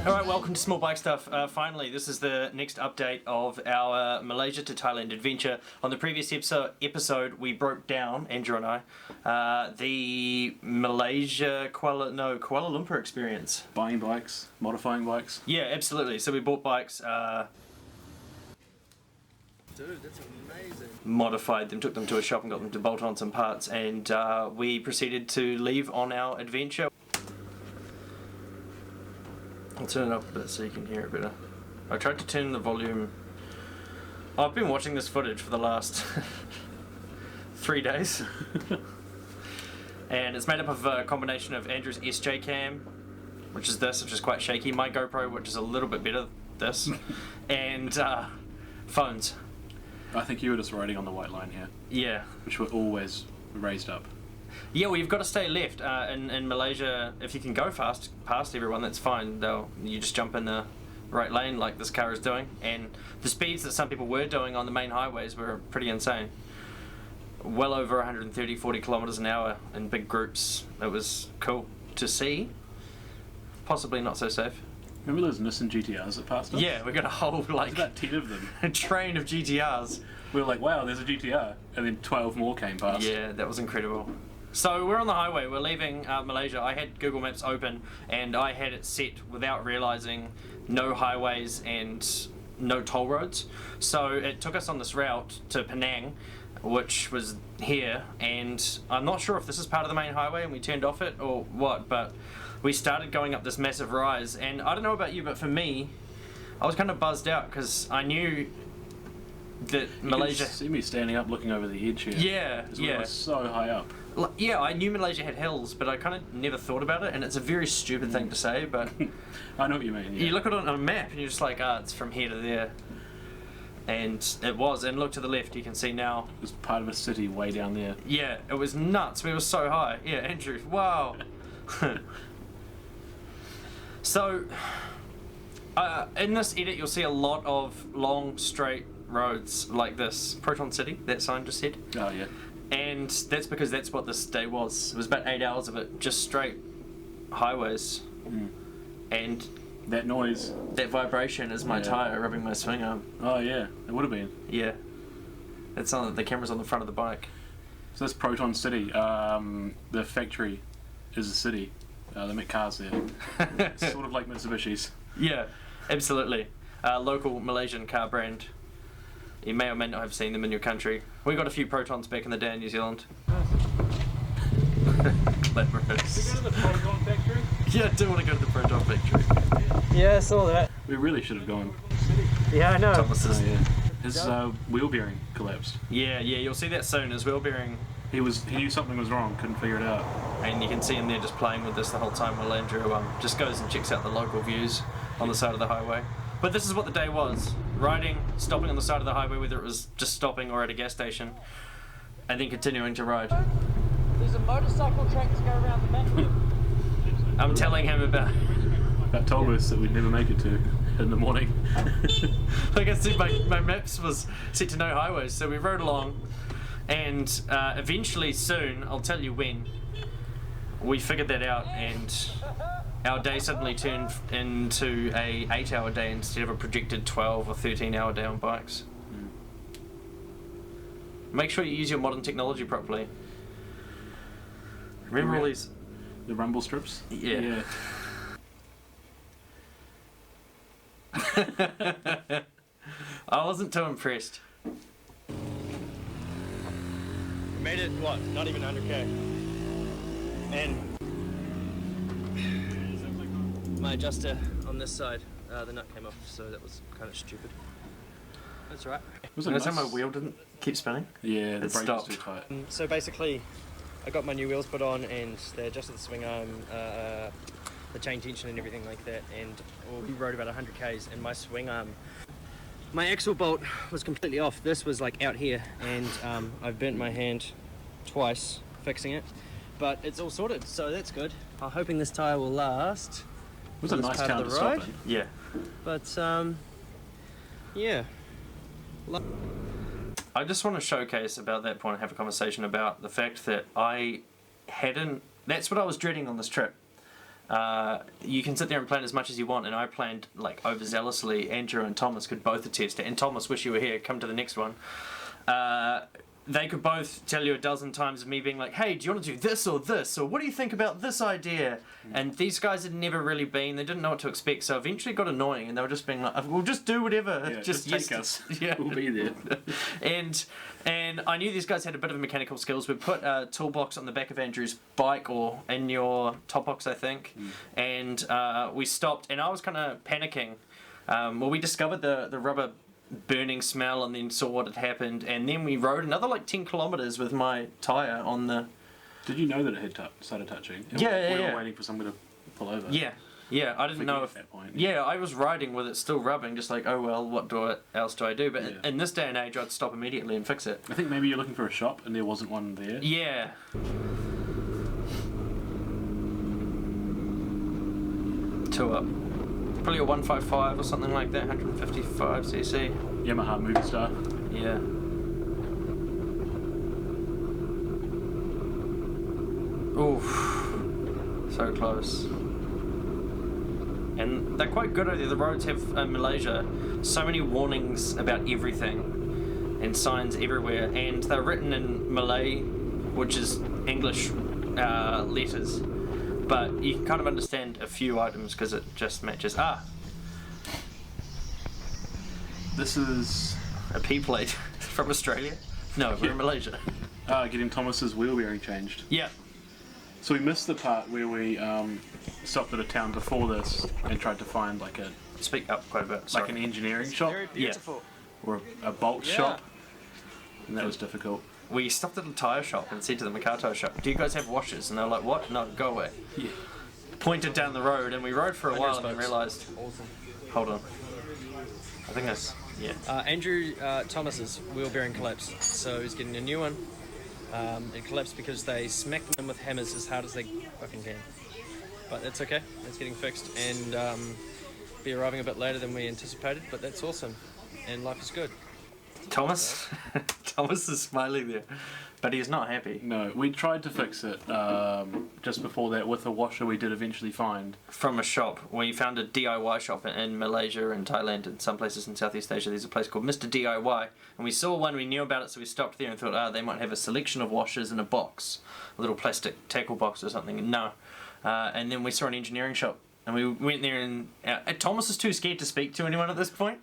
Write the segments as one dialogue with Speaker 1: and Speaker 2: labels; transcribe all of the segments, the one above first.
Speaker 1: Alright, welcome to Small Bike Stuff. Finally, this is the next update of our Malaysia to Thailand adventure. On the previous episode we broke down, Andrew and I, the Malaysia Kuala Lumpur experience.
Speaker 2: Buying bikes, modifying bikes.
Speaker 1: Yeah, absolutely. So we bought bikes,
Speaker 3: Dude, that's amazing.
Speaker 1: modified them, took them to a shop and got them to bolt on some parts, and we proceeded to leave on our adventure. I'll turn it up a bit so you can hear it better. I tried to turn the volume. I've been watching this footage for the last 3 days. And it's made up of a combination of Andrew's SJ cam, which is this, which is quite shaky, my GoPro, which is a little bit better, this, and phones.
Speaker 2: I think you were just riding on the white line here.
Speaker 1: Yeah.
Speaker 2: Which were always raised up.
Speaker 1: Yeah, well, you've got to stay left. In Malaysia, if you can go fast past everyone, that's fine. You just jump in the right lane like this car is doing. And the speeds that some people were doing on the main highways were pretty insane. Well over 130, 40 kilometers an hour in big groups. It was cool to see. Possibly not so safe.
Speaker 2: Remember those Nissan GTRs that passed us?
Speaker 1: Yeah, we got a whole, like,
Speaker 2: about 10 of them.
Speaker 1: a train of GTRs.
Speaker 2: We were like, wow, there's a GTR. And then 12 more came past.
Speaker 1: Yeah, that was incredible. So we're on the highway, we're leaving Malaysia. I had Google Maps open and I had it set without realizing no highways and no toll roads. So it took us on this route to Penang, which was here, and I'm not sure if this is part of the main highway and we turned off it or what, but we started going up this massive rise, and I don't know about you, but for me, I was kind of buzzed out because I knew that Malaysia...
Speaker 2: You can see me standing up looking over the edge here.
Speaker 1: Yeah, yeah.
Speaker 2: It was so high up.
Speaker 1: Yeah, I knew Malaysia had hills, but I kind of never thought about it, and it's a very stupid thing to say, but...
Speaker 2: I know what you mean, yeah.
Speaker 1: You look at it on a map and you're just like, it's from here to there. And it was, and look to the left, you can see now.
Speaker 2: It was part of a city way down there.
Speaker 1: Yeah, it was nuts, we were so high. Yeah, Andrew, wow. So, in this edit you'll see a lot of long, straight roads like this. Proton City, that sign just said.
Speaker 2: Oh, yeah.
Speaker 1: And that's because that's what this day was. It was about 8 hours of it, just straight highways.
Speaker 2: Mm.
Speaker 1: And
Speaker 2: that noise.
Speaker 1: That vibration is my tyre rubbing my swing arm.
Speaker 2: Oh yeah, it would have been.
Speaker 1: Yeah. It's on the camera's on the front of the bike.
Speaker 2: So this Proton City, the factory is a city. They make cars there. It's sort of like Mitsubishi's.
Speaker 1: Yeah, absolutely. Local Malaysian car brand. You may or may not have seen them in your country. We got a few Protons back in the day in New Zealand. Glamorous.
Speaker 2: Did you go to the Proton factory?
Speaker 1: Yeah, I do want to go to the Proton factory.
Speaker 3: Yeah, I saw that.
Speaker 2: We really should have gone.
Speaker 3: Yeah, I know.
Speaker 1: Thomas's.
Speaker 2: Oh, yeah. His wheel bearing collapsed.
Speaker 1: Yeah, you'll see that soon. His wheel bearing.
Speaker 2: He knew something was wrong, couldn't figure it out.
Speaker 1: And you can see him there just playing with this the whole time while Andrew just goes and checks out the local views on the side of the highway. But this is what the day was. Riding, stopping on the side of the highway, whether it was just stopping or at a gas station, and then continuing to ride.
Speaker 3: There's a motorcycle track to go around the back.
Speaker 1: I'm telling him about...
Speaker 2: That told us that we'd never make it to in the morning.
Speaker 1: Like I said, my maps was set to no highways, so we rode along, and eventually soon, I'll tell you when, we figured that out, and our day suddenly turned into a 8-hour day instead of a projected 12 or 13-hour day on bikes. Make sure you use your modern technology properly. Remember all these...
Speaker 2: The rumble strips?
Speaker 1: Yeah. I wasn't too impressed.
Speaker 3: Made it, what, not even 100k. And my adjuster on this side, the nut came off, so that was kind of stupid. That's right.
Speaker 2: Was it
Speaker 1: Notice
Speaker 2: nice?
Speaker 1: how my wheel didn't keep spinning?
Speaker 2: Yeah, the
Speaker 1: It
Speaker 2: brake
Speaker 1: stopped.
Speaker 2: was too tight.
Speaker 3: So basically, I got my new wheels put on and they adjusted the swing arm, the chain tension and everything like that, and we rode about 100 k's, and my swing arm, my axle bolt was completely off. This was like out here, and I've bent my hand twice fixing it, but it's all sorted, so that's good. I'm hoping this tyre will last.
Speaker 2: It was a nice town to stop in.
Speaker 1: Yeah.
Speaker 3: But yeah.
Speaker 1: I just want to showcase about that point and have a conversation about the fact that that's what I was dreading on this trip. you can sit there and plan as much as you want, and I planned like overzealously. Andrew and Thomas could both attest it, and Thomas, wish you were here, come to the next one. They could both tell you a dozen times of me being like, hey, do you want to do this, or what do you think about this idea? And these guys had never really been, they didn't know what to expect, so eventually it got annoying, and they were just being like, we'll just do whatever.
Speaker 2: Yeah, just take us.
Speaker 1: Yeah.
Speaker 2: We'll be there.
Speaker 1: And I knew these guys had a bit of mechanical skills. We put a toolbox on the back of Andrew's bike, or in your top box, I think, and we stopped, and I was kind of panicking. Well, we discovered the rubber burning smell, and then saw what had happened, and then we rode another like 10 kilometers with my tyre on the...
Speaker 2: Did you know that it had started touching?
Speaker 1: We
Speaker 2: were waiting for someone to pull over.
Speaker 1: Yeah, I didn't know if...
Speaker 2: At that point.
Speaker 1: Yeah, I was riding with it still rubbing, just like, oh well, what else do I do? But in this day and age, I'd stop immediately and fix it.
Speaker 2: I think maybe you're looking for a shop and there wasn't one there.
Speaker 1: Yeah. Two up. Probably a 155 or something like that, 155cc.
Speaker 2: Yamaha Movie Star.
Speaker 1: Yeah. Oof. So close. And they're quite good over there. The roads have, in Malaysia, so many warnings about everything and signs everywhere. And they're written in Malay, which is English letters. But you can kind of understand a few items because it just matches.
Speaker 2: This is
Speaker 1: a P plate from Australia. No, we're in Malaysia.
Speaker 2: Getting Thomas's wheel bearing changed.
Speaker 1: Yeah.
Speaker 2: So we missed the part where we stopped at a town before this and tried to find like a...
Speaker 1: Speak up quite a bit. Sorry.
Speaker 2: Like an engineering shop.
Speaker 3: Very beautiful.
Speaker 2: Or a bolt shop. And that was difficult.
Speaker 1: We stopped at a tyre shop and said to them, a car tyre shop, do you guys have washers? And they were like, what? No, go away.
Speaker 2: Yeah.
Speaker 1: Pointed down the road, and we rode for a while and then realised...
Speaker 3: Awesome.
Speaker 1: Hold on. I think that's... Yeah.
Speaker 3: Andrew Thomas's wheel bearing collapsed, so he's getting a new one. It collapsed because they smacked them with hammers as hard as they fucking can. But that's okay, it's getting fixed, and be arriving a bit later than we anticipated, but that's awesome, and life is good.
Speaker 1: Thomas? Thomas is smiling there, but he's not happy.
Speaker 2: No, we tried to fix it just before that with a washer we did eventually find.
Speaker 1: From a shop. We found a DIY shop in Malaysia and Thailand and some places in Southeast Asia. There's a place called Mr. DIY, and we saw one, we knew about it, so we stopped there and thought, they might have a selection of washers in a box, a little plastic tackle box or something, and no. And then we saw an engineering shop, and we went there, and Thomas is too scared to speak to anyone at this point.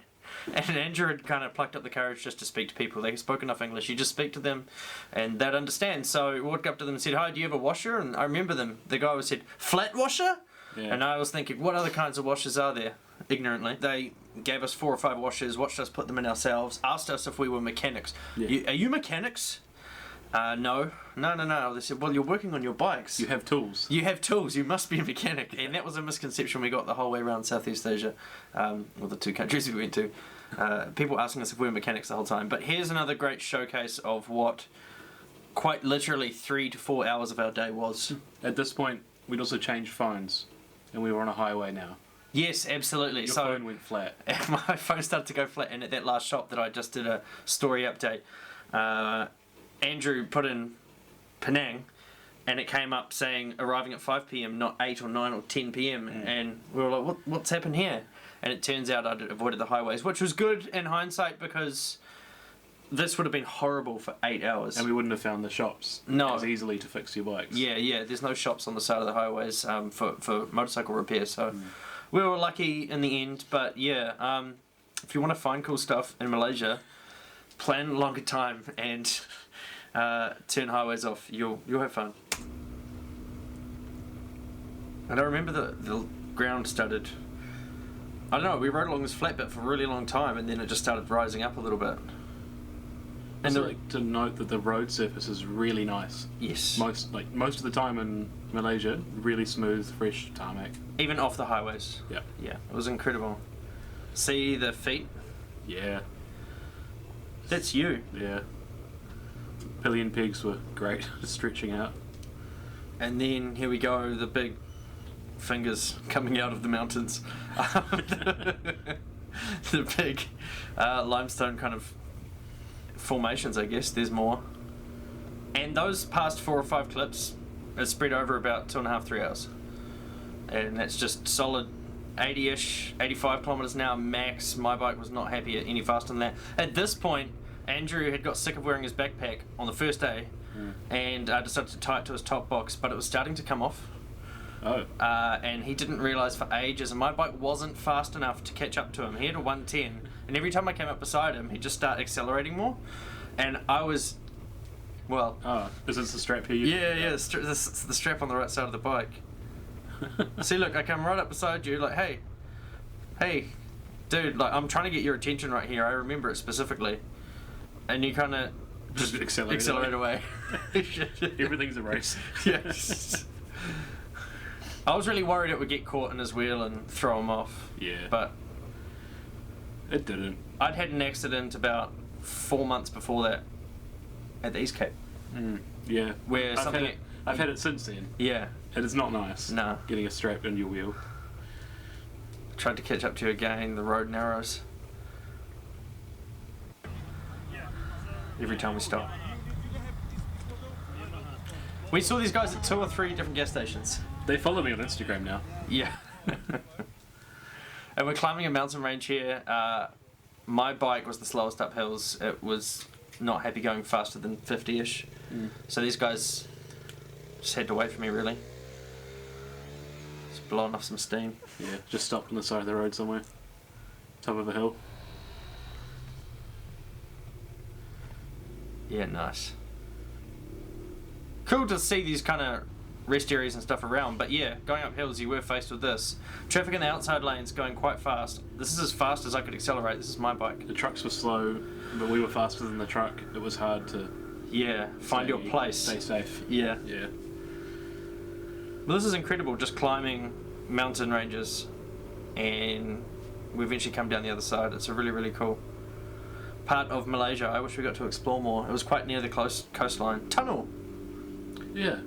Speaker 1: And Andrew had kind of plucked up the courage just to speak to people. They spoke enough English. You just speak to them and they'd understand. So we walked up to them and said, hi, do you have a washer? And I remember them. The guy was said, flat washer?
Speaker 2: Yeah.
Speaker 1: And I was thinking, what other kinds of washers are there? Ignorantly. They gave us 4 or 5 washers, watched us put them in ourselves, asked us if we were mechanics.
Speaker 2: Yeah.
Speaker 1: Are you mechanics? No. They said, well, you're working on your bikes.
Speaker 2: You have tools.
Speaker 1: You have tools. You must be a mechanic. And that was a misconception we got the whole way around Southeast Asia, or the 2 countries we went to. People asking us if we were mechanics the whole time. But here's another great showcase of what quite literally 3 to 4 hours of our day was.
Speaker 2: At this point, we'd also changed phones, and we were on a highway now.
Speaker 1: Yes, absolutely.
Speaker 2: Your phone went flat.
Speaker 1: My phone started to go flat, and at that last shop that I just did a story update, Andrew put in Penang, and it came up saying arriving at 5 p.m, not 8 or 9 or 10 p.m, and we were like, what's happened here? And it turns out I'd avoided the highways, which was good in hindsight because this would have been horrible for 8 hours.
Speaker 2: And we wouldn't have found the shops as easily to fix your bikes.
Speaker 1: Yeah, there's no shops on the side of the highways for motorcycle repair, so we were lucky in the end. But yeah, if you want to find cool stuff in Malaysia, plan a longer time and turn highways off. You'll have fun. And I remember the ground started... I don't know, we rode along this flat bit for a really long time and then it just started rising up a little bit.
Speaker 2: And like to note that the road surface is really nice.
Speaker 1: Yes.
Speaker 2: Most of the time in Malaysia, really smooth, fresh tarmac.
Speaker 1: Even off the highways.
Speaker 2: Yeah.
Speaker 1: Yeah, it was incredible. See the feet?
Speaker 2: Yeah.
Speaker 1: That's you.
Speaker 2: Yeah. Pillion pegs were great, stretching out.
Speaker 1: And then here we go, the big fingers coming out of the mountains. The big limestone kind of formations, I guess. There's more. And those past 4 or 5 clips are spread over about 2.5-3 hours. and that's just solid 80-ish, 85 kilometers an hour max. My bike was not happy at any faster than that. At this point, Andrew had got sick of wearing his backpack on the first day, and decided to tie it to his top box, but it was starting to come off.
Speaker 2: Oh.
Speaker 1: And he didn't realise for ages, and my bike wasn't fast enough to catch up to him. He had a 110, and every time I came up beside him, he'd just start accelerating more, and I was, well...
Speaker 2: Oh, is this the strap here?
Speaker 1: Yeah, the strap on the right side of the bike. See, look, I come right up beside you, like, hey, dude, like, I'm trying to get your attention right here, I remember it specifically. And you kind of
Speaker 2: just accelerate
Speaker 1: away.
Speaker 2: Everything's a race.
Speaker 1: Yes. I was really worried it would get caught in his wheel and throw him off.
Speaker 2: Yeah.
Speaker 1: But
Speaker 2: it didn't.
Speaker 1: I'd had an accident about 4 months before that at the East Cape.
Speaker 2: Yeah.
Speaker 1: Where
Speaker 2: I've had it since then.
Speaker 1: Yeah.
Speaker 2: It is not nice.
Speaker 1: No.
Speaker 2: Getting a strap in your wheel.
Speaker 1: Tried to catch up to you again, the road narrows. Every time we stop. We saw these guys at 2 or 3 different gas stations.
Speaker 2: They follow me on Instagram now.
Speaker 1: Yeah. And we're climbing a mountain range here. My bike was the slowest up hills. It was not happy going faster than 50-ish. So these guys just had to wait for me, really. Just blowing off some steam.
Speaker 2: Yeah, just stopped on the side of the road somewhere. Top of a hill.
Speaker 1: Yeah, nice. Cool to see these kind of rest areas and stuff around, but yeah, going up hills you were faced with this. Traffic in the outside lanes going quite fast. This is as fast as I could accelerate. This is my bike.
Speaker 2: The trucks were slow, but we were faster than the truck. It was hard to
Speaker 1: find your place.
Speaker 2: Stay safe.
Speaker 1: Yeah.
Speaker 2: Yeah.
Speaker 1: Well, this is incredible, just climbing mountain ranges, and we eventually come down the other side. It's a really, really cool part of Malaysia. I wish we got to explore more. It was quite near the coastline. Tunnel!
Speaker 2: Yeah.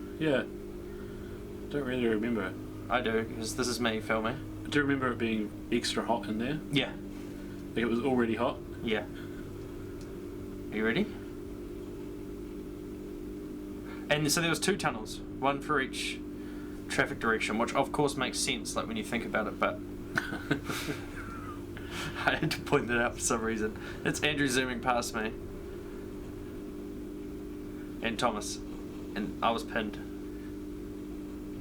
Speaker 2: Don't really remember.
Speaker 1: I do, because this is me filming.
Speaker 2: I do remember it being extra hot in there.
Speaker 1: Yeah.
Speaker 2: Like it was already hot.
Speaker 1: Yeah. Are you ready? And so there was 2 tunnels, one for each traffic direction, which of course makes sense, like when you think about it, but I had to point that out for some reason. It's Andrew zooming past me. And Thomas. And I was pinned.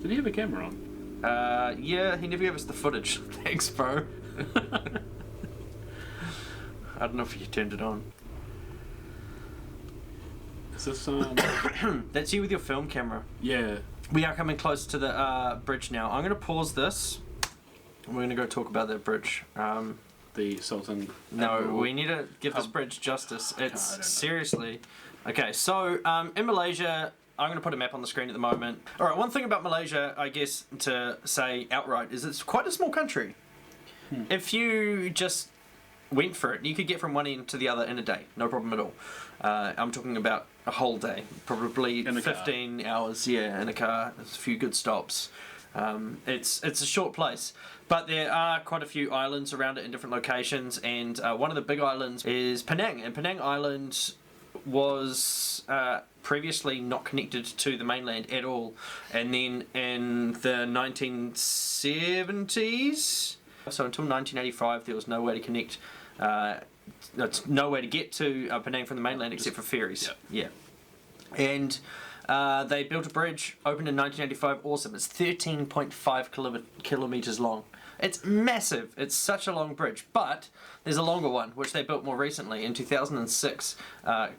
Speaker 2: Did he have a camera on?
Speaker 1: Yeah, he never gave us the footage. Thanks, bro. I don't know if you turned it on.
Speaker 2: Is this
Speaker 1: That's you with your film camera.
Speaker 2: Yeah.
Speaker 1: We are coming close to the bridge now. I'm going to pause this. And we're going to go talk about that bridge.
Speaker 2: The Sultan.
Speaker 1: No, we need to give this bridge justice. It's seriously... Okay, so in Malaysia... I'm going to put a map on the screen at the moment. Alright, one thing about Malaysia, I guess, to say outright, is it's quite a small country. If you just went for it, you could get from one end to the other in a day. No problem at all. I'm talking about a whole day. Probably 15 hours, in a car. There's a few good stops. It's a short place. But there are quite a few islands around it in different locations, and one of the big islands is Penang. And Penang Island was previously not connected to the mainland at all, and then in the 1970s, so until 1985 there was no way to connect, no way to get to Penang from the mainland except for ferries. Yeah. And they built a bridge, opened in 1985, awesome. It's 13.5 kilometers long. It's massive. It's such a long bridge, but there's a longer one, which they built more recently. In 2006,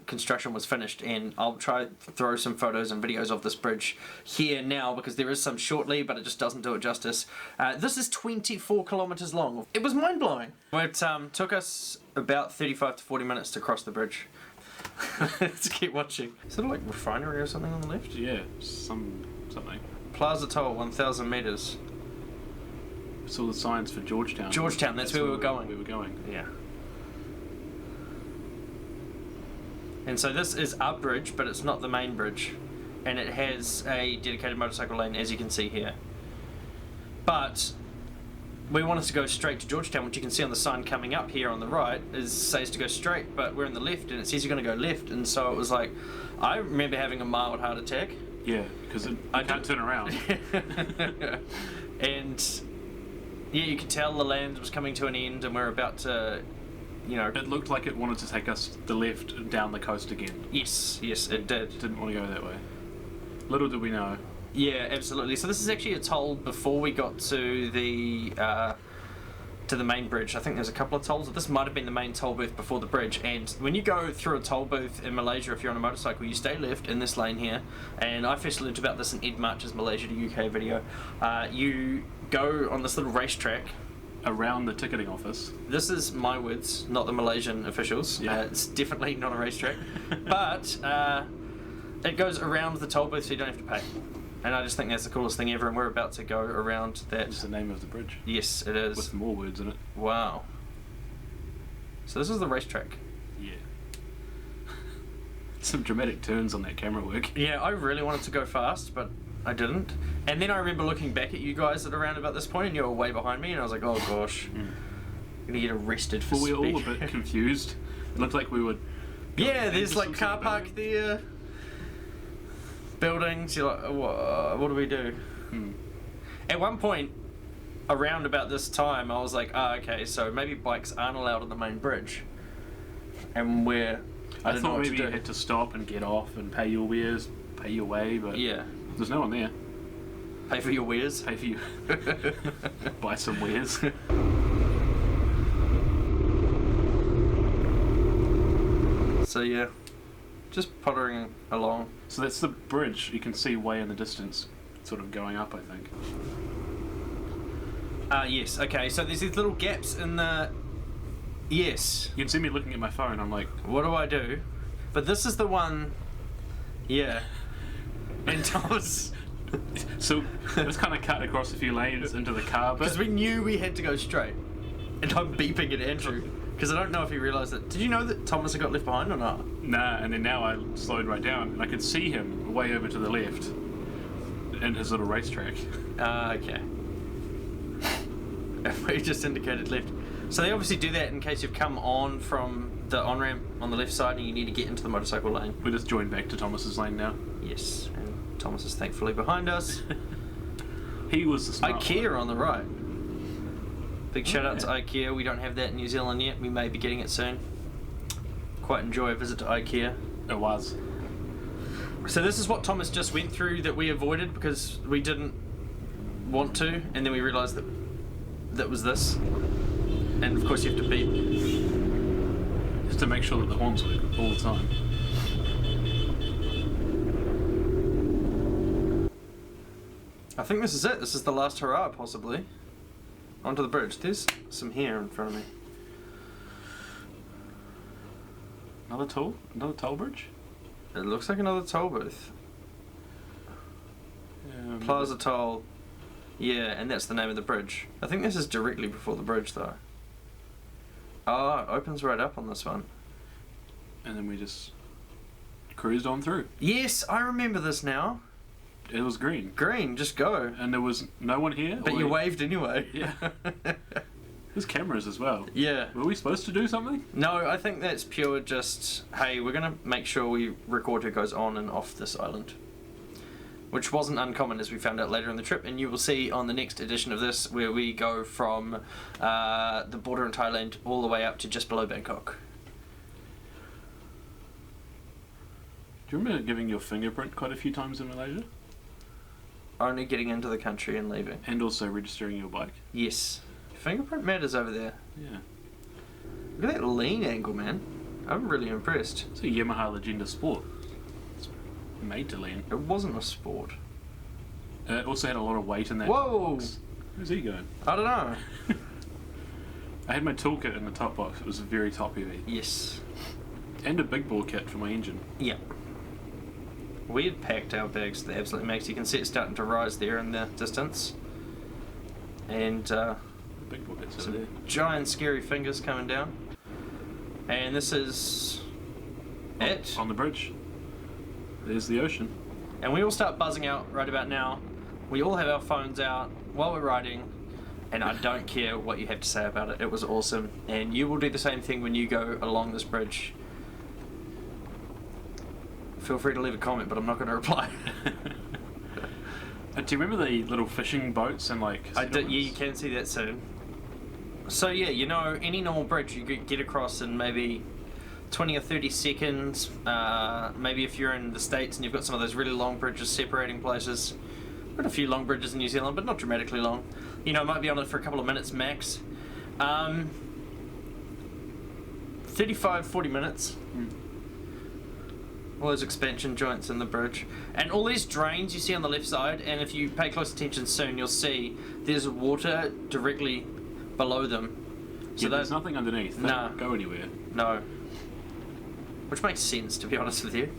Speaker 1: construction was finished, and I'll try to throw some photos and videos of this bridge here now, because there is some shortly, but it just doesn't do it justice. This is 24 kilometers long. It was mind-blowing. It took us about 35 to 40 minutes to cross the bridge. Let's keep watching. Is it like refinery or something on the left?
Speaker 2: Yeah, something.
Speaker 1: Plaza Toll, 1,000 meters.
Speaker 2: Saw the signs for Georgetown.
Speaker 1: Georgetown, that's where we were going. Yeah. And so this is our bridge, but it's not the main bridge. And it has a dedicated motorcycle lane, as you can see here. But we wanted to go straight to Georgetown, which you can see on the sign coming up here on the right, says to go straight, but we're in the left, and it says you're going to go left. And so it was like, I remember having a mild heart attack
Speaker 2: Yeah, because you can't turn around.
Speaker 1: And yeah, you could tell the land was coming to an end, and we're about to, you know.
Speaker 2: It looked like it wanted to take us the left down the coast again.
Speaker 1: Yes, it did.
Speaker 2: Didn't want to go that way. Little did we know.
Speaker 1: Yeah, absolutely. So this is actually a toll before we got to the main bridge. I think there's a couple of tolls. This might have been the main toll booth before the bridge. And when you go through a toll booth in Malaysia, if you're on a motorcycle, you stay left in this lane here. And I first learned about this in Ed March's Malaysia to UK video. You go on this little racetrack
Speaker 2: around the ticketing office.
Speaker 1: This is my words, not the Malaysian officials.
Speaker 2: Yeah.
Speaker 1: It's definitely not a racetrack. But it goes around the toll booth so you don't have to pay. And I just think that's the coolest thing ever, and we're about to go around that.
Speaker 2: It's the name of the bridge.
Speaker 1: Yes, it is.
Speaker 2: With more words in it.
Speaker 1: Wow. So this is the racetrack.
Speaker 2: Yeah. Some dramatic turns on that camera work.
Speaker 1: Yeah, I really wanted to go fast, but I didn't. And then I remember looking back at you guys at around about this point, and you were way behind me, and I was like, oh gosh, I'm gonna get arrested for
Speaker 2: Well, we were all a
Speaker 1: speed.
Speaker 2: bit confused. It looked like we would.
Speaker 1: Yeah, there's like
Speaker 2: some
Speaker 1: car
Speaker 2: sort of
Speaker 1: park there. Buildings, you're like, what do we do? At one point, around about this time, I was like, okay, so maybe bikes aren't allowed on the main bridge. And I don't know
Speaker 2: thought
Speaker 1: what
Speaker 2: maybe
Speaker 1: to
Speaker 2: you
Speaker 1: do.
Speaker 2: had to stop and get off and pay your wares, pay your way, but
Speaker 1: Yeah,
Speaker 2: there's no one there.
Speaker 1: pay for your wares.
Speaker 2: Pay for you. Buy some wares.
Speaker 1: So yeah, just pottering along.
Speaker 2: So that's the bridge. You can see way in the distance, sort of going up, I think.
Speaker 1: Yes, okay, so there's these little gaps in the... Yes.
Speaker 2: You can see me looking at my phone. I'm like,
Speaker 1: What do I do? But this is the one... Yeah. And Thomas...
Speaker 2: so it was kind of cut across a few lanes into the car,
Speaker 1: Because
Speaker 2: but
Speaker 1: we knew we had to go straight. And I'm beeping at Andrew. Because I don't know if he realised it. Did you know that Thomas had got left behind or not?
Speaker 2: nah. And then now I slowed right down, and I could see him way over to the left in his little racetrack.
Speaker 1: Okay. We just indicated left. So they obviously do that in case you've come on from the on-ramp on the left side and you need to get into the motorcycle lane.
Speaker 2: We just joined back to Thomas's lane now.
Speaker 1: Yes, and Thomas is thankfully behind us.
Speaker 2: He was the smart
Speaker 1: IKEA
Speaker 2: one.
Speaker 1: on the right. Big shout out to IKEA. We don't have that in New Zealand yet. We may be getting it soon. Quite enjoy a visit to IKEA.
Speaker 2: It was.
Speaker 1: So this is what Thomas just went through that we avoided because we didn't want to, and then we realised that was this. And of course you have to beep.
Speaker 2: Just to make sure that the horns work all the time.
Speaker 1: I think this is it. This is the last hurrah, possibly. Onto the bridge. There's some hair in front of me.
Speaker 2: Another toll? Another toll bridge?
Speaker 1: It looks like another toll booth. Plaza Toll. Yeah, and that's the name of the bridge. I think this is directly before the bridge, though. Oh, it opens right up on this one.
Speaker 2: And then we just cruised on through.
Speaker 1: Yes, I remember this now.
Speaker 2: It was green.
Speaker 1: Green, just go.
Speaker 2: And there was no one here.
Speaker 1: But you waved anyway.
Speaker 2: Yeah. There's cameras as well.
Speaker 1: Yeah.
Speaker 2: Were we supposed to do something?
Speaker 1: No, I think that's pure just, hey, we're going to make sure we record who goes on and off this island. Which wasn't uncommon, as we found out later in the trip, and you will see on the next edition of this where we go from the border in Thailand all the way up to just below Bangkok.
Speaker 2: Do you remember giving your fingerprint quite a few times in Malaysia?
Speaker 1: Only getting into the country and leaving.
Speaker 2: And also registering your bike?
Speaker 1: Yes. Fingerprint matters over there.
Speaker 2: Yeah.
Speaker 1: Look at that lean angle, man. I'm really impressed.
Speaker 2: It's a Yamaha Legenda Sport. It's made to lean.
Speaker 1: It wasn't a sport.
Speaker 2: It also had a lot of weight in that
Speaker 1: Whoa!
Speaker 2: box. Where's he going?
Speaker 1: I don't know.
Speaker 2: I had my toolkit in the top box. It was very top heavy.
Speaker 1: Yes.
Speaker 2: And a big bore kit for my engine.
Speaker 1: Yeah. We had packed our bags to the absolute max. You can see it starting to rise there in the distance. And
Speaker 2: The big bore kit's over there.
Speaker 1: giant scary fingers coming down. And this is it.
Speaker 2: On the bridge. There's the ocean.
Speaker 1: And we all start buzzing out right about now. We all have our phones out while we're riding. And I don't care what you have to say about it. It was awesome. And you will do the same thing when you go along this bridge. Feel free to leave a comment, but I'm not going to reply.
Speaker 2: Do you remember the little fishing boats and like?
Speaker 1: I did. Yeah, you can see that soon. So yeah, you know, any normal bridge you could get across in maybe 20 or 30 seconds. Maybe if you're in the States and you've got some of those really long bridges separating places. We've got a few long bridges in New Zealand, but not dramatically long. You know, might be on it for a couple of minutes max. 35, 40 minutes. All those expansion joints in the bridge. And all these drains you see on the left side, and if you pay close attention soon, you'll see there's water directly below them.
Speaker 2: So there's nothing underneath. They don't go anywhere.
Speaker 1: No. Which makes sense, to be honest with you.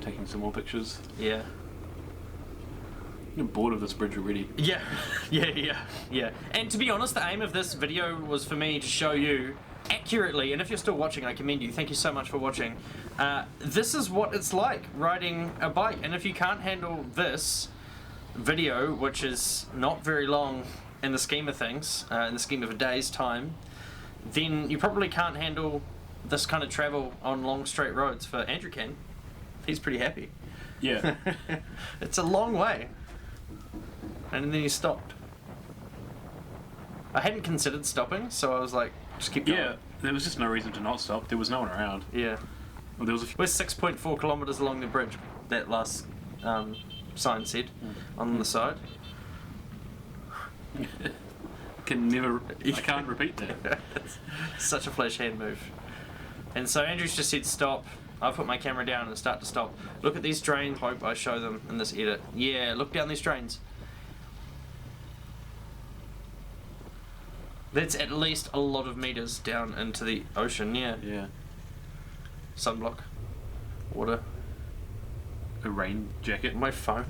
Speaker 2: Taking some more pictures.
Speaker 1: Yeah.
Speaker 2: I'm bored of this bridge already.
Speaker 1: Yeah. Yeah. And to be honest, the aim of this video was for me to show you accurately, and if you're still watching, I commend you. Thank you so much for watching. This is what it's like riding a bike, and if you can't handle this video, which is not very long in the scheme of things, in the scheme of a day's time, then you probably can't handle this kind of travel on long straight roads. For Andrew can. He's pretty happy.
Speaker 2: Yeah.
Speaker 1: It's a long way. And then he stopped. I hadn't considered stopping, so I was like, just keep going.
Speaker 2: Yeah, there was just no reason to not stop. There was no one around.
Speaker 1: Yeah.
Speaker 2: Well, there was a
Speaker 1: We're 6.4 kilometres along the bridge, that last sign said, on the side.
Speaker 2: I can't repeat that.
Speaker 1: It's such a flash hand move. And so Andrew's just said stop. I put my camera down and start to stop. Look at these drains. Hope I show them in this edit. Yeah, look down these drains. That's at least a lot of meters down into the ocean, yeah.
Speaker 2: Yeah.
Speaker 1: Sunblock. Water.
Speaker 2: A rain jacket.
Speaker 1: My phone.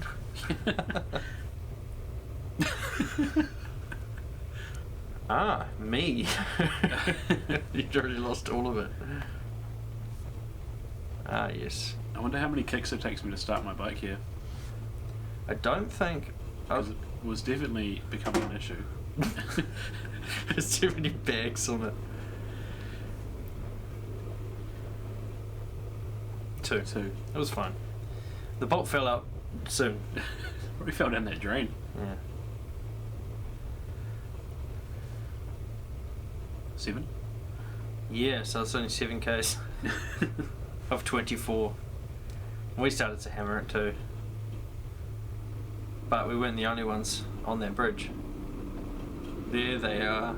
Speaker 1: Me. You'd already lost all of it. Yes.
Speaker 2: I wonder how many kicks it takes me to start my bike here.
Speaker 1: I don't think...
Speaker 2: It was definitely becoming an issue.
Speaker 1: There's too many bags on it. Two. It was fine. The bolt fell out soon.
Speaker 2: Probably fell down that drain.
Speaker 1: Yeah.
Speaker 2: 7?
Speaker 1: Yeah, so it's only 7 Ks of 24. We started to hammer it too. But we weren't the only ones on that bridge. There they are.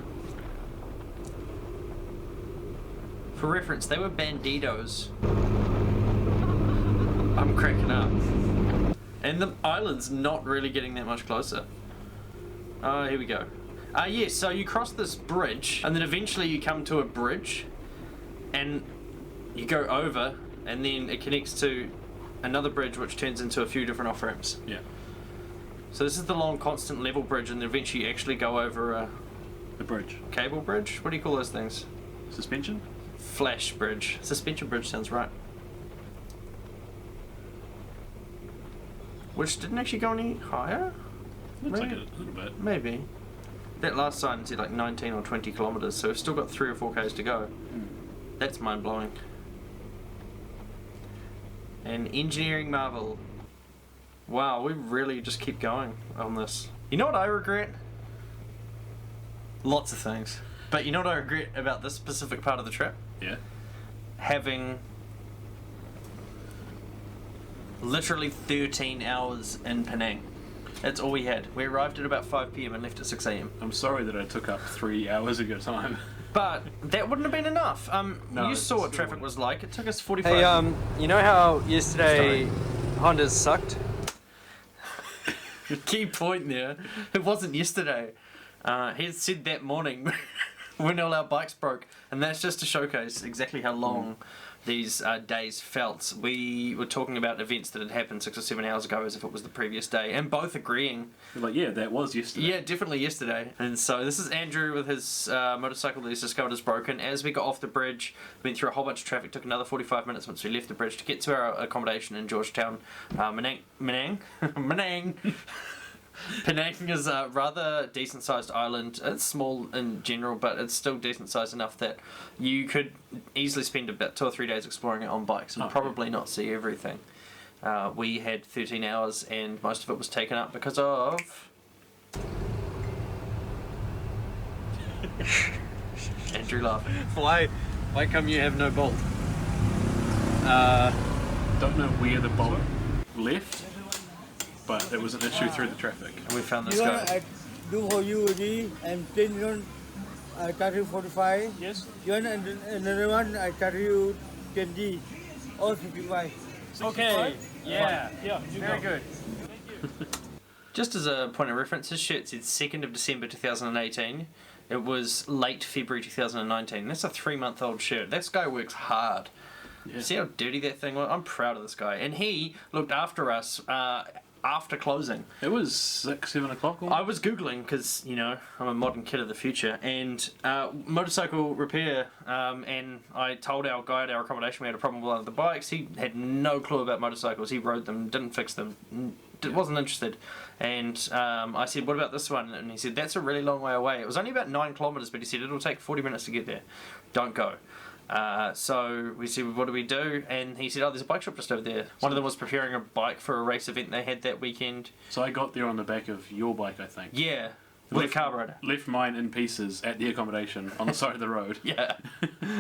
Speaker 1: For reference, they were bandidos. I'm cracking up. And the island's not really getting that much closer. Oh, here we go. Yes, so you cross this bridge, and then eventually you come to a bridge, and you go over, and then it connects to another bridge which turns into a few different off-ramps.
Speaker 2: Yeah.
Speaker 1: So this is the long, constant level bridge, and then eventually you actually go over a...
Speaker 2: The bridge.
Speaker 1: Cable bridge? What do you call those things?
Speaker 2: Suspension?
Speaker 1: Flash bridge. Suspension bridge sounds right. Which didn't actually go any higher?
Speaker 2: Looks like it a little bit.
Speaker 1: Maybe. That last sign said like 19 or 20 kilometres, so we've still got 3 or 4 Ks to go. That's mind-blowing. An engineering marvel. Wow, we really just keep going on this. You know what I regret? Lots of things. But you know what I regret about this specific part of the trip?
Speaker 2: Yeah.
Speaker 1: Having literally 13 hours in Penang. That's all we had. We arrived at about 5 PM and left at 6 AM.
Speaker 2: I'm sorry that I took up 3 hours of your time.
Speaker 1: But that wouldn't have been enough.
Speaker 2: No,
Speaker 1: you saw what traffic was like. It took us 45
Speaker 3: Hey, you know how yesterday Hondas sucked?
Speaker 1: Key point there. It wasn't yesterday. He had said that morning when all our bikes broke, and that's just to showcase exactly how long these days felt. We were talking about events that had happened 6 or 7 hours ago as if it was the previous day, and both agreeing.
Speaker 2: You're like, yeah, that was yesterday.
Speaker 1: Yeah, definitely yesterday. And so this is Andrew with his motorcycle that he's discovered is broken. As we got off the bridge, went through a whole bunch of traffic, took another 45 minutes once we left the bridge to get to our accommodation in Georgetown, Penang. Penang is a rather decent sized island. It's small in general, but it's still decent sized enough that you could easily spend about 2 or 3 days exploring it on bikes and probably not see everything. We had 13 hours and most of it was taken up because of... Andrew laughing.
Speaker 3: Why come you have no bolt?
Speaker 2: Don't know where the bolt left, but it was an issue through the traffic.
Speaker 1: And we found this
Speaker 4: You
Speaker 1: guy.
Speaker 4: want I do for you already and 10 you I charge you 45.
Speaker 2: Yes.
Speaker 4: You want another one I charge you 20 or 55.
Speaker 3: Okay. Yeah. Very good.
Speaker 1: Just as a point of reference, his shirt said 2nd of December 2018. It was late February 2019. That's a 3-month-old shirt. This guy works hard.
Speaker 2: Yeah.
Speaker 1: See how dirty that thing was? I'm proud of this guy. And he looked after us after closing.
Speaker 2: It was 6, 7 o'clock.
Speaker 1: I was Googling because, you know, I'm a modern kid of the future. And motorcycle repair, and I told our guy at our accommodation we had a problem with one of the bikes. He had no clue about motorcycles. He rode them, didn't fix them, wasn't interested. And I said, what about this one? And he said, that's a really long way away. It was only about 9 kilometres, but he said, it'll take 40 minutes to get there. Don't go. So we said, what do we do? And he said, oh, there's a bike shop just over there. One of them was preparing a bike for a race event they had that weekend.
Speaker 2: So I got there on the back of your bike, I think.
Speaker 1: Yeah, with a carburetor.
Speaker 2: Left mine in pieces at the accommodation on the side of the road.
Speaker 1: Yeah,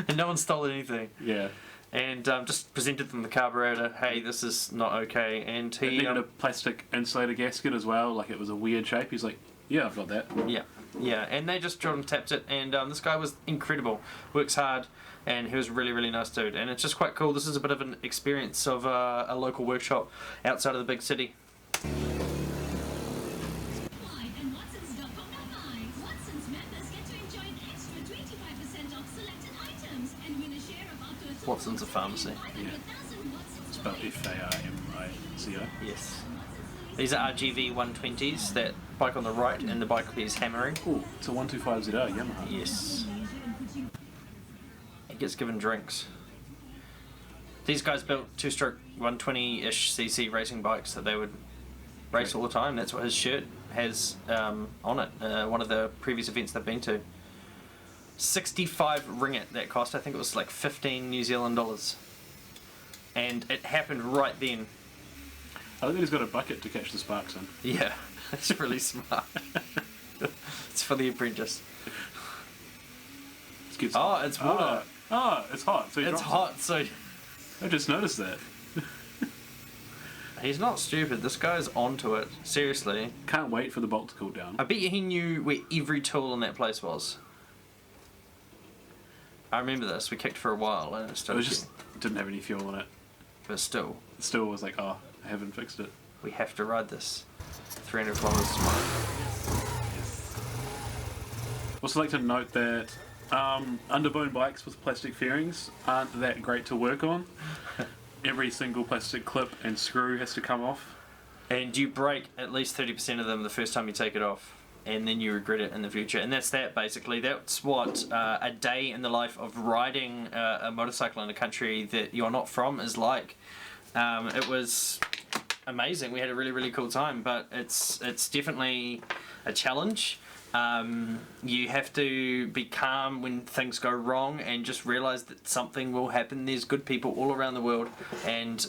Speaker 1: and no one stole anything.
Speaker 2: Yeah.
Speaker 1: And just presented them the carburetor. Hey, this is not okay. And
Speaker 2: It
Speaker 1: he
Speaker 2: needed a plastic insulator gasket as well, like it was a weird shape. He's like, yeah, I've got that.
Speaker 1: yeah, and they just drilled and tapped it. And this guy was incredible. Works hard. And he was a really, really nice dude. And it's just quite cool. This is a bit of an experience of a local workshop outside of the big city. Watson's a pharmacy.
Speaker 2: Yeah. It's spelled F-A-R-M-I-C-O.
Speaker 1: Yes. These are RGV 120s. That bike on the right and the bike is hammering.
Speaker 2: Oh, it's a 125ZR Yamaha.
Speaker 1: Yes. He gets given drinks. These guys built 2-stroke 120-ish cc racing bikes that they would race all the time. That's what his shirt has on it. One of the previous events they've been to. 65 ringgit that cost. I think it was like 15 New Zealand dollars. And it happened right then.
Speaker 2: I think he's got a bucket to catch the sparks in.
Speaker 1: Yeah, that's really smart. It's for the apprentice.
Speaker 2: It's good
Speaker 1: Oh, it's water.
Speaker 2: It's hot. So he
Speaker 1: It's
Speaker 2: drops
Speaker 1: hot, so
Speaker 2: it. I just noticed that.
Speaker 1: he's not stupid. This guy's onto it. Seriously.
Speaker 2: Can't wait for the bolt to cool down.
Speaker 1: I bet you he knew where every tool in that place was. I remember this. We kicked for a while and it still.
Speaker 2: It was just didn't have any fuel in it.
Speaker 1: But still,
Speaker 2: It still was like, oh, I haven't fixed it.
Speaker 1: we have to ride this 300 kilometers tomorrow.
Speaker 2: Also like to note that underbone bikes with plastic fairings aren't that great to work on. Every single plastic clip and screw has to come off.
Speaker 1: And you break at least 30% of them the first time you take it off. And then you regret it in the future. And that's that, basically. That's what a day in the life of riding a motorcycle in a country that you're not from is like. It was amazing. We had a really, really cool time, but it's definitely a challenge. You have to be calm when things go wrong and just realise that something will happen. There's good people all around the world, and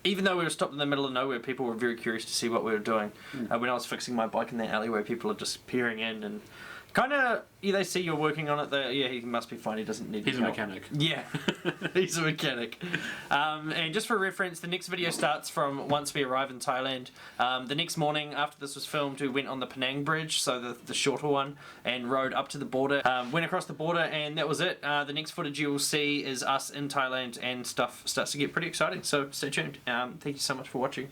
Speaker 1: even though we were stopped in the middle of nowhere, people were very curious to see what we were doing. When I was fixing my bike in that alleyway, people are just peering in and kind of, they see you're working on it. Yeah, he must be fine. He doesn't need.
Speaker 2: He's a
Speaker 1: help.
Speaker 2: mechanic.
Speaker 1: Yeah, he's a mechanic. And just for reference, the next video starts from once we arrive in Thailand. The next morning after this was filmed, we went on the Penang Bridge, so the shorter one, and rode up to the border. Went across the border, and that was it. The next footage you will see is us in Thailand, and stuff starts to get pretty exciting. So stay tuned. Thank you so much for watching.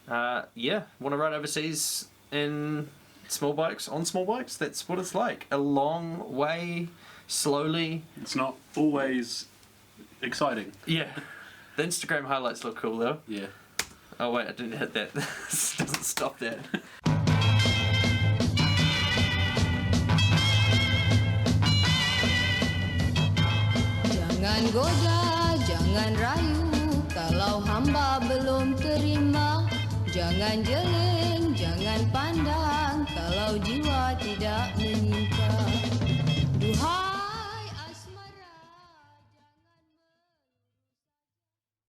Speaker 1: Yeah, want to ride overseas in small bikes, on small bikes? That's what it's like. A long way, slowly.
Speaker 2: It's not always exciting.
Speaker 1: Yeah. The Instagram highlights look cool though.
Speaker 2: Yeah.
Speaker 1: Oh wait, I didn't hit that. This doesn't stop that.
Speaker 5: Jangan goda, jangan rayu, kalau hamba belum terima. Jangan jeling, jangan pandang.